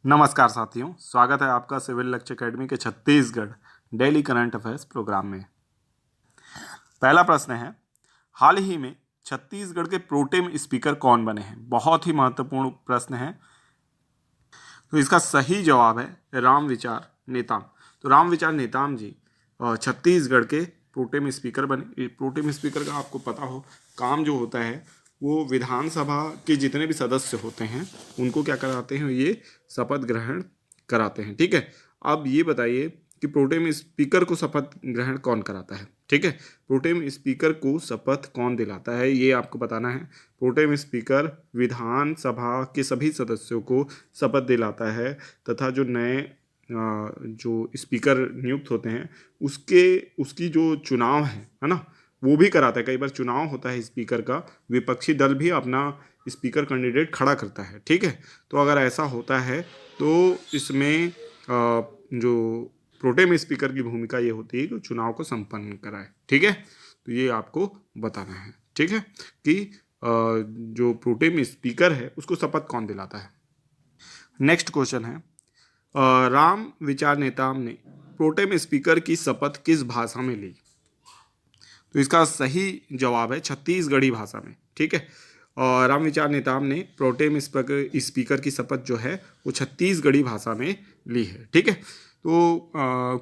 नमस्कार साथियों, स्वागत है आपका सिविल लेक्चर एकेडमी के Chhattisgarh daily current affairs program में। पहला प्रश्न है, हाल ही में छत्तीसगढ़ के प्रोटेम स्पीकर कौन बने हैं? बहुत ही महत्वपूर्ण प्रश्न है। तो इसका सही जवाब है रामविचार नेताम। तो रामविचार नेताम जी छत्तीसगढ़ के प्रोटेम स्पीकर बने। प्रोटेम स्पीकर का आपको पता हो काम जो होता है वो विधानसभा के जितने भी सदस्य होते हैं उनको क्या कराते हैं, ये शपथ ग्रहण कराते हैं। ठीक है, अब ये बताइए कि प्रोटेम स्पीकर को शपथ ग्रहण कौन कराता है? ठीक है, प्रोटेम स्पीकर को शपथ कौन दिलाता है ये आपको बताना है। प्रोटेम स्पीकर विधानसभा के सभी सदस्यों को शपथ दिलाता है तथा जो नए जो स्पीकर नियुक्त होते हैं उसकी जो चुनाव है ना, वो भी कराता है। कई बार चुनाव होता है स्पीकर का, विपक्षी दल भी अपना स्पीकर कैंडिडेट खड़ा करता है। ठीक है, तो अगर ऐसा होता है तो इसमें जो प्रोटेम स्पीकर की भूमिका ये होती है कि चुनाव को संपन्न कराए। ठीक है, तो ये आपको बताना है। ठीक है, कि जो प्रोटेम स्पीकर है उसको शपथ कौन दिलाता है। नेक्स्ट क्वेश्चन है, राम विचार नेताम ने प्रोटेम स्पीकर की शपथ किस भाषा में ली? तो इसका सही जवाब है छत्तीसगढ़ी भाषा में। ठीक है, और राम विचार नेताम ने प्रोटेम स्पीकर की शपथ जो है वो छत्तीसगढ़ी भाषा में ली है। ठीक है, तो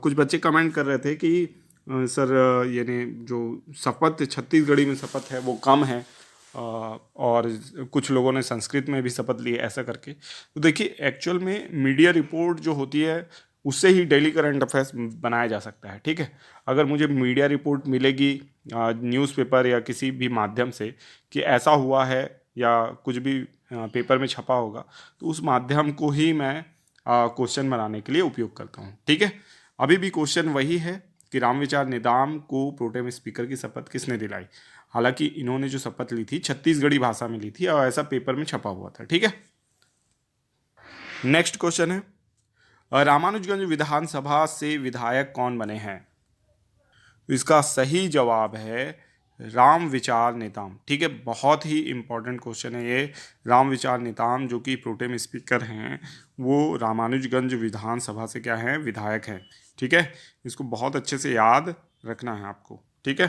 कुछ बच्चे कमेंट कर रहे थे कि सर यानी जो शपथ छत्तीसगढ़ी में शपथ है वो कम है, और कुछ लोगों ने संस्कृत में भी शपथ ली है, ऐसा करके। तो देखिए, एक्चुअल में मीडिया रिपोर्ट जो होती है उससे ही डेली करंट अफेयर्स बनाया जा सकता है। ठीक है, अगर मुझे मीडिया रिपोर्ट मिलेगी न्यूज़पेपर या किसी भी माध्यम से कि ऐसा हुआ है या कुछ भी पेपर में छपा होगा, तो उस माध्यम को ही मैं क्वेश्चन बनाने के लिए उपयोग करता हूँ। ठीक है, अभी भी क्वेश्चन वही है कि रामविचार नेताम को प्रोटेम स्पीकर की शपथ किसने दिलाई। हालांकि इन्होंने जो शपथ ली थी छत्तीसगढ़ी भाषा में ली थी और ऐसा पेपर में छपा हुआ था। ठीक है, नेक्स्ट क्वेश्चन है, रामानुजगंज विधानसभा से विधायक कौन बने हैं? तो इसका सही जवाब है राम विचार नेताम। ठीक है, बहुत ही इंपॉर्टेंट क्वेश्चन है ये। राम विचार नेताम जो कि प्रोटेम स्पीकर हैं वो रामानुजगंज विधानसभा से क्या है, विधायक हैं। ठीक है, इसको बहुत अच्छे से याद रखना है आपको। ठीक है,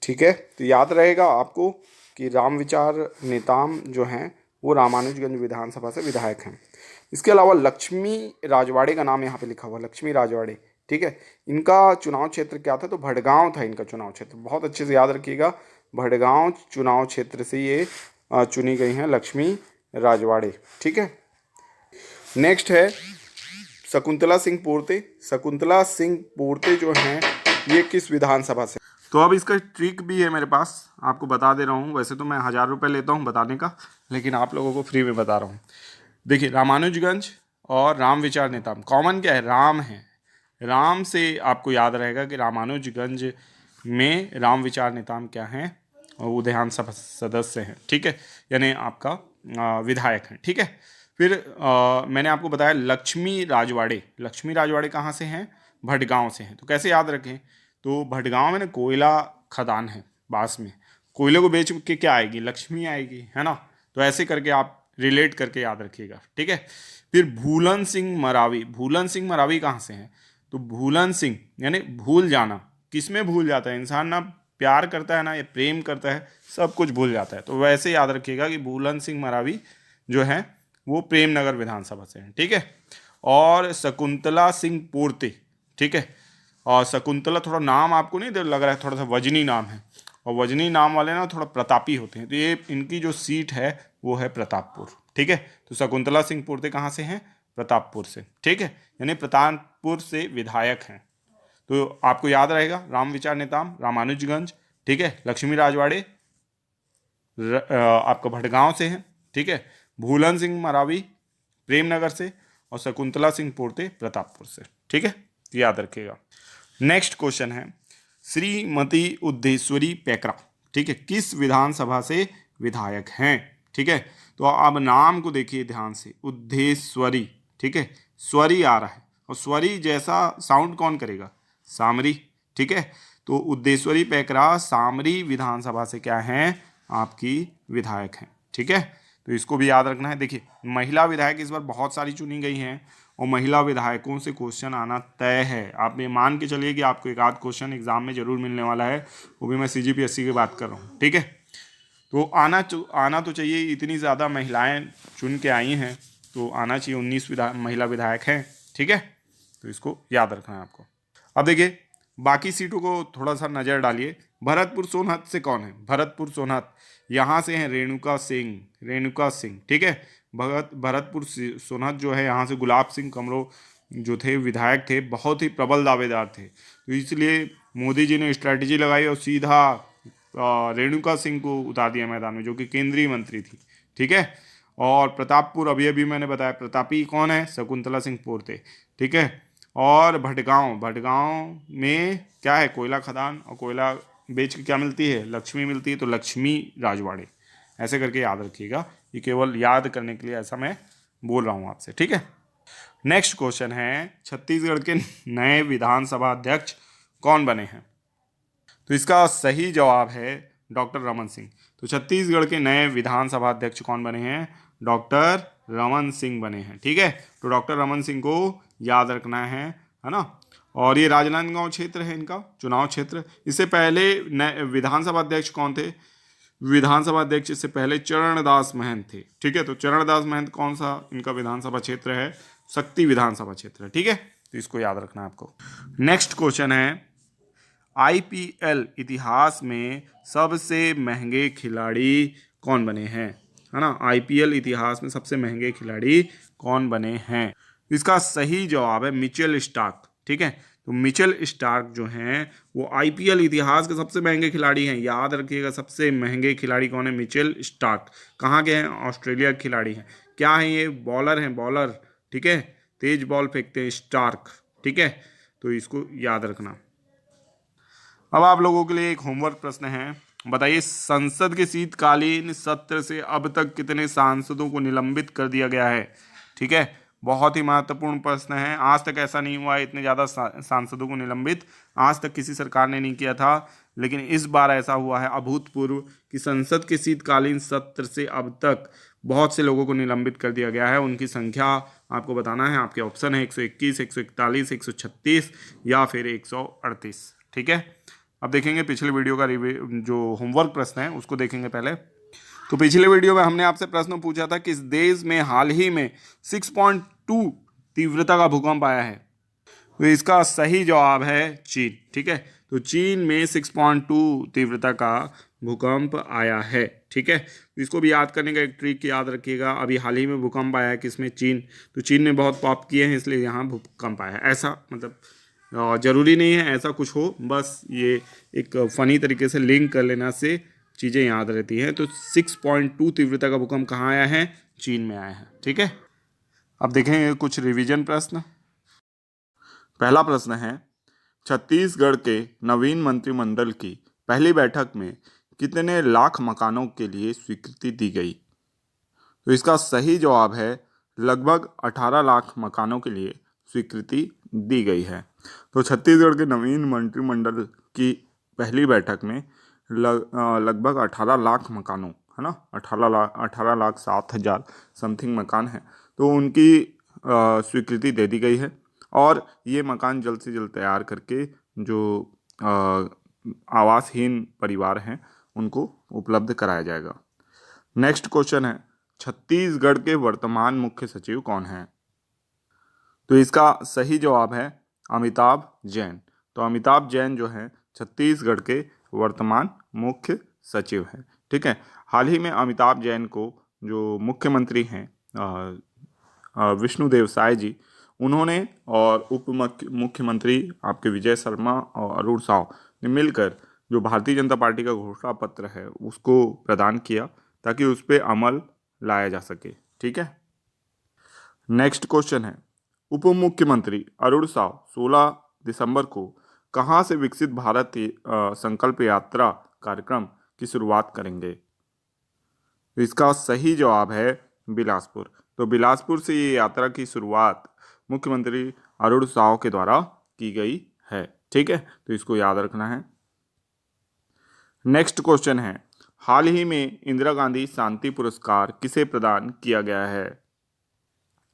ठीक है, तो याद रहेगा आपको कि राम विचार नेताम जो हैं वो रामानुजगंज विधानसभा से विधायक हैं। इसके अलावा लक्ष्मी राजवाड़े का नाम यहाँ पे लिखा हुआ, लक्ष्मी राजवाड़े। ठीक है, इनका चुनाव क्षेत्र क्या था? तो भड़गांव था इनका चुनाव क्षेत्र। बहुत अच्छे से याद रखिएगा, भड़गांव चुनाव क्षेत्र से ये चुनी गई हैं लक्ष्मी राजवाड़े। ठीक है, नेक्स्ट है शकुंतला सिंह पोर्ते। शकुंतला सिंह पोर्ते जो हैं ये किस विधानसभा से? तो अब इसका ट्रिक भी है मेरे पास, आपको बता दे रहा हूँ। वैसे तो मैं 1000 रुपये लेता हूँ बताने का, लेकिन आप लोगों को फ्री में बता रहा हूँ। देखिए, रामानुजगंज और राम विचार नेताम कॉमन क्या है? राम है। राम से आपको याद रहेगा कि रामानुजगंज में राम विचार नेताम क्या हैं? वो विधानसभा सदस्य हैं। ठीक है, यानी आपका विधायक हैं। ठीक है, फिर मैंने आपको बताया लक्ष्मी राजवाड़े। लक्ष्मी राजवाड़े कहाँ से हैं? भटगांव से हैं। तो कैसे याद रखें? तो भटगांव में ना कोयला खदान है, बांस में। कोयले को बेच के क्या आएगी? लक्ष्मी आएगी, है ना। तो ऐसे करके आप रिलेट करके याद रखिएगा। ठीक है, फिर भूलन सिंह मरावी। भूलन सिंह मरावी कहाँ से हैं? तो भूलन सिंह यानी भूल जाना। किसमें भूल जाता है इंसान? ना प्यार करता है ना या प्रेम करता है, सब कुछ भूल जाता है। तो वैसे याद रखिएगा कि भूलन सिंह मरावी जो है वो प्रेमनगर विधानसभा से हैं। ठीक है, और शकुंतला सिंह पोर्ते। ठीक है, और शकुंतला थोड़ा नाम आपको नहीं लग रहा है, थोड़ा सा वजनी नाम है, और वजनी नाम वाले ना थोड़ा प्रतापी होते हैं। तो ये इनकी जो सीट है वो है प्रतापपुर। ठीक है, तो शकुंतला सिंह पोर्ते कहाँ से हैं? प्रतापपुर से। ठीक है, यानी प्रतापपुर से विधायक हैं। तो आपको याद रहेगा राम विचार नेताम रामानुजगंज, ठीक है, लक्ष्मी राजवाड़े आपका भटगांव से हैं। ठीक है, भूलन सिंह मरावी प्रेमनगर से, और शकुंतला सिंह पोर्ते प्रतापपुर से। ठीक है, याद रखिएगा। नेक्स्ट क्वेश्चन है, श्रीमती उद्धेश्वरी पैकरा, ठीक है, किस विधानसभा से विधायक हैं? ठीक है, तो अब नाम को देखिए ध्यान से, उद्धेश्वरी। ठीक है, स्वरी आ रहा है, और स्वरी जैसा साउंड कौन करेगा? सामरी। ठीक है, तो उद्धेश्वरी पैकरा सामरी विधानसभा से क्या हैं? आपकी विधायक हैं। ठीक है, तो इसको भी याद रखना है। देखिए महिला विधायक इस बार बहुत सारी चुनी गई हैं और महिला विधायकों से क्वेश्चन आना तय है। आप ये मान के चलिए कि आपको एक आध क्वेश्चन एग्जाम में जरूर मिलने वाला है, वो भी मैं CGPSC की बात कर रहा हूँ, ठीक है। तो आना तो चाहिए, इतनी ज़्यादा महिलाएं चुन के आई हैं तो आना चाहिए। 19 महिला विधायक हैं, ठीक है। तो इसको याद रखना है आपको। अब देखिए बाकी सीटों को थोड़ा सा नज़र डालिए। भरतपुर सोनहत से कौन है? भरतपुर सोनहत यहाँ से हैं रेणुका सिंह, ठीक है। भरतपुर सोनहत जो है यहाँ से गुलाब सिंह कमरो जो थे विधायक थे, बहुत ही प्रबल दावेदार थे, तो इसलिए मोदी जी ने स्ट्रैटेजी लगाई और सीधा रेणुका सिंह को उतार दिया मैदान में, जो कि केंद्रीय मंत्री थी, ठीक है। और प्रतापपुर अभी अभी मैंने बताया, प्रतापी कौन है? शकुंतला सिंह पोर्ते, ठीक है। और भटगांव में क्या है? कोयला खदान, और कोयला बेच के क्या मिलती है? लक्ष्मी मिलती है, तो लक्ष्मी राजवाड़े, ऐसे करके याद रखिएगा। ये केवल याद करने के लिए ऐसा मैं बोल रहा हूँ आपसे, ठीक है। नेक्स्ट क्वेश्चन है, छत्तीसगढ़ के नए विधानसभा अध्यक्ष कौन बने हैं? तो इसका सही जवाब है डॉक्टर रमन सिंह। तो छत्तीसगढ़ के नए विधानसभा अध्यक्ष कौन बने हैं? डॉक्टर रमन सिंह बने हैं, ठीक है। तो डॉक्टर रमन सिंह को याद रखना है ना। और ये राजनांदगांव क्षेत्र है इनका चुनाव क्षेत्र। इससे पहले विधानसभा अध्यक्ष कौन थे? विधानसभा अध्यक्ष इससे पहले चरणदास महंत थे, ठीक है। तो चरणदास महंत कौन सा इनका विधानसभा क्षेत्र है? शक्ति विधानसभा क्षेत्र है, ठीक है। तो इसको याद रखना है आपको। नेक्स्ट क्वेश्चन है, IPL इतिहास में सबसे महंगे खिलाड़ी कौन बने हैं? है ना, IPL इतिहास में सबसे महंगे खिलाड़ी कौन बने हैं? इसका सही जवाब है मिचेल स्टार्क, ठीक है। तो मिचेल स्टार्क जो हैं वो IPL इतिहास के सबसे महंगे खिलाड़ी हैं। याद रखिएगा, सबसे महंगे खिलाड़ी कौन है? Mitchell Starc. कहाँ के हैं? ऑस्ट्रेलिया के खिलाड़ी हैं। क्या है ये? बॉलर हैं, बॉलर, ठीक है। तेज बॉल फेंकते हैं स्टार्क, ठीक है। तो इसको याद रखना। अब आप लोगों के लिए एक होमवर्क प्रश्न है। बताइए, संसद के शीतकालीन सत्र से अब तक कितने सांसदों को निलंबित कर दिया गया है? ठीक है, बहुत ही महत्वपूर्ण प्रश्न है। आज तक ऐसा नहीं हुआ है, इतने ज़्यादा सांसदों को निलंबित आज तक किसी सरकार ने नहीं किया था, लेकिन इस बार ऐसा हुआ है अभूतपूर्व कि संसद के शीतकालीन सत्र से अब तक बहुत से लोगों को निलंबित कर दिया गया है। उनकी संख्या आपको बताना है। आपके ऑप्शन है 121, 141, 136 या फिर 138, ठीक है। अब देखेंगे पिछले वीडियो का जो होमवर्क प्रश्न है उसको देखेंगे पहले। तो पिछले वीडियो में हमने आपसे प्रश्न पूछा था, किस देश में हाल ही में 6.2 तीव्रता का भूकंप आया है? तो इसका सही जवाब है चीन, ठीक है। तो चीन में 6.2 तीव्रता का भूकंप आया है, ठीक है। तो इसको भी याद करने का एक ट्रिक याद रखिएगा। अभी हाल ही में भूकंप आया है किसमें? चीन। तो चीन ने बहुत पाप किए हैं, इसलिए यहाँ भूकंप आया है। ऐसा मतलब जरूरी नहीं है ऐसा कुछ हो, बस ये एक फनी तरीके से लिंक कर लेना से चीज़ें याद रहती हैं। तो 6.2 तीव्रता का भूकंप कहाँ आया है? चीन में आया है, ठीक है। अब देखेंगे कुछ रिवीजन प्रश्न। पहला प्रश्न है, छत्तीसगढ़ के नवीन मंत्रिमंडल की पहली बैठक में कितने लाख मकानों के लिए स्वीकृति दी गई? तो इसका सही जवाब है लगभग 18 लाख मकानों के लिए स्वीकृति दी गई है। तो छत्तीसगढ़ के नवीन मंत्रिमंडल की पहली बैठक में लगभग 18 लाख मकानों, है ना, 18,07,000 समथिंग मकान है, तो उनकी स्वीकृति दे दी गई है। और ये मकान जल्द से जल्द तैयार करके जो आवासहीन परिवार हैं उनको उपलब्ध कराया जाएगा। नेक्स्ट क्वेश्चन है, छत्तीसगढ़ के वर्तमान मुख्य सचिव कौन हैं? तो इसका सही जवाब है अमिताभ जैन। तो अमिताभ जैन जो है छत्तीसगढ़ के वर्तमान मुख्य सचिव हैं, ठीक है। हाल ही में अमिताभ जैन को जो मुख्यमंत्री हैं विष्णुदेव साय जी, उन्होंने और उप मुख्यमंत्री आपके विजय शर्मा और अरुण साव ने मिलकर जो भारतीय जनता पार्टी का घोषणा पत्र है उसको प्रदान किया ताकि उस पर अमल लाया जा सके, ठीक है। नेक्स्ट क्वेश्चन है, उप मुख्यमंत्री अरुण साव 16 दिसंबर को कहाँ से विकसित भारत संकल्प यात्रा कार्यक्रम की शुरुआत करेंगे? तो इसका सही जवाब है बिलासपुर। तो बिलासपुर से ये यात्रा की शुरुआत मुख्यमंत्री अरुण साव के द्वारा की गई है, ठीक है। तो इसको याद रखना है। नेक्स्ट क्वेश्चन है, हाल ही में इंदिरा गांधी शांति पुरस्कार किसे प्रदान किया गया है?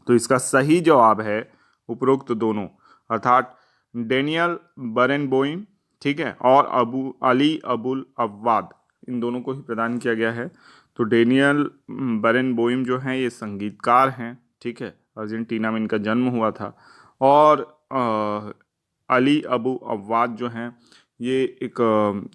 तो इसका सही जवाब है उपरोक्त दोनों, अर्थात डेनियल बरेनबोइम, ठीक है, और अली अबुल अव्वाद, इन दोनों को ही प्रदान किया गया है। तो डेनियल बरेनबोइम जो हैं ये संगीतकार हैं, ठीक है, अर्जेंटीना में इनका जन्म हुआ था। और अली अबू अव्वाद जो हैं ये एक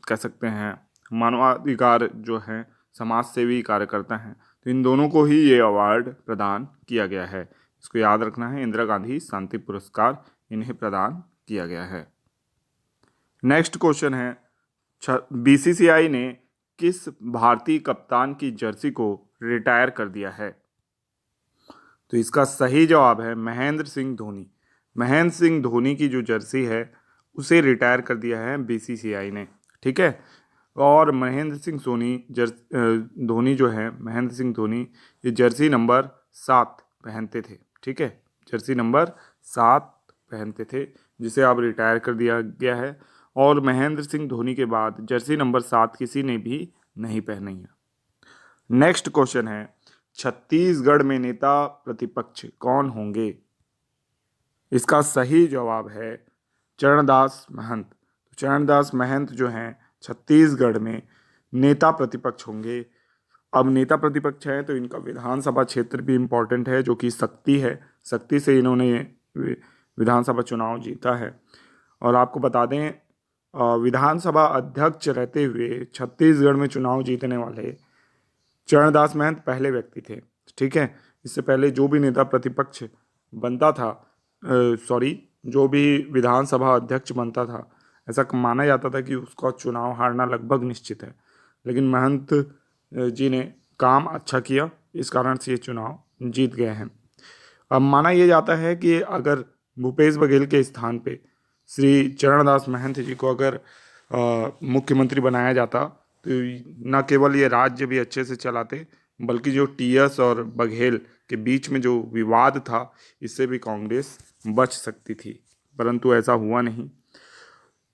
कह सकते हैं मानवाधिकार जो हैं, समाज सेवी कार्यकर्ता हैं। तो इन दोनों को ही ये अवार्ड प्रदान किया गया है। इसको याद रखना है, इंदिरा गांधी शांति पुरस्कार इन्हें प्रदान किया गया है। नेक्स्ट क्वेश्चन है, बीसीसीआई ने किस भारतीय कप्तान की जर्सी को रिटायर कर दिया है? तो इसका सही जवाब है महेंद्र सिंह धोनी। महेंद्र सिंह धोनी की जो जर्सी है उसे रिटायर कर दिया है बीसीसीआई ने, ठीक है। और महेंद्र सिंह धोनी जो है, महेंद्र सिंह धोनी ये जर्सी नंबर 7 पहनते थे, ठीक है, जर्सी नंबर 7 पहनते थे, जिसे अब रिटायर कर दिया गया है। और महेंद्र सिंह धोनी के बाद जर्सी नंबर 7 किसी ने भी नहीं पहनी है। नेक्स्ट क्वेश्चन है, छत्तीसगढ़ में नेता प्रतिपक्ष कौन होंगे? इसका सही जवाब है चरणदास महंत। चरणदास महंत जो हैं छत्तीसगढ़ में नेता प्रतिपक्ष होंगे। अब नेता प्रतिपक्ष है तो इनका विधानसभा क्षेत्र भी इम्पोर्टेंट है, जो कि सक्ती है। सक्ती से इन्होंने विधानसभा चुनाव जीता है। और आपको बता दें, विधानसभा अध्यक्ष रहते हुए छत्तीसगढ़ में चुनाव जीतने वाले चरणदास महंत पहले व्यक्ति थे, ठीक है। इससे पहले जो भी नेता प्रतिपक्ष बनता था, जो भी विधानसभा अध्यक्ष बनता था, ऐसा माना जाता था कि उसका चुनाव हारना लगभग निश्चित है। लेकिन महंत जी ने काम अच्छा किया, इस कारण से ये चुनाव जीत गए हैं। अब माना यह जाता है कि अगर भूपेश बघेल के स्थान पे श्री चरणदास महंत जी को अगर मुख्यमंत्री बनाया जाता तो न केवल ये राज्य भी अच्छे से चलाते, बल्कि जो टीएस और बघेल के बीच में जो विवाद था, इससे भी कांग्रेस बच सकती थी, परंतु ऐसा हुआ नहीं।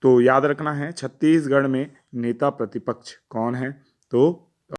तो याद रखना है, छत्तीसगढ़ में नेता प्रतिपक्ष कौन है? तो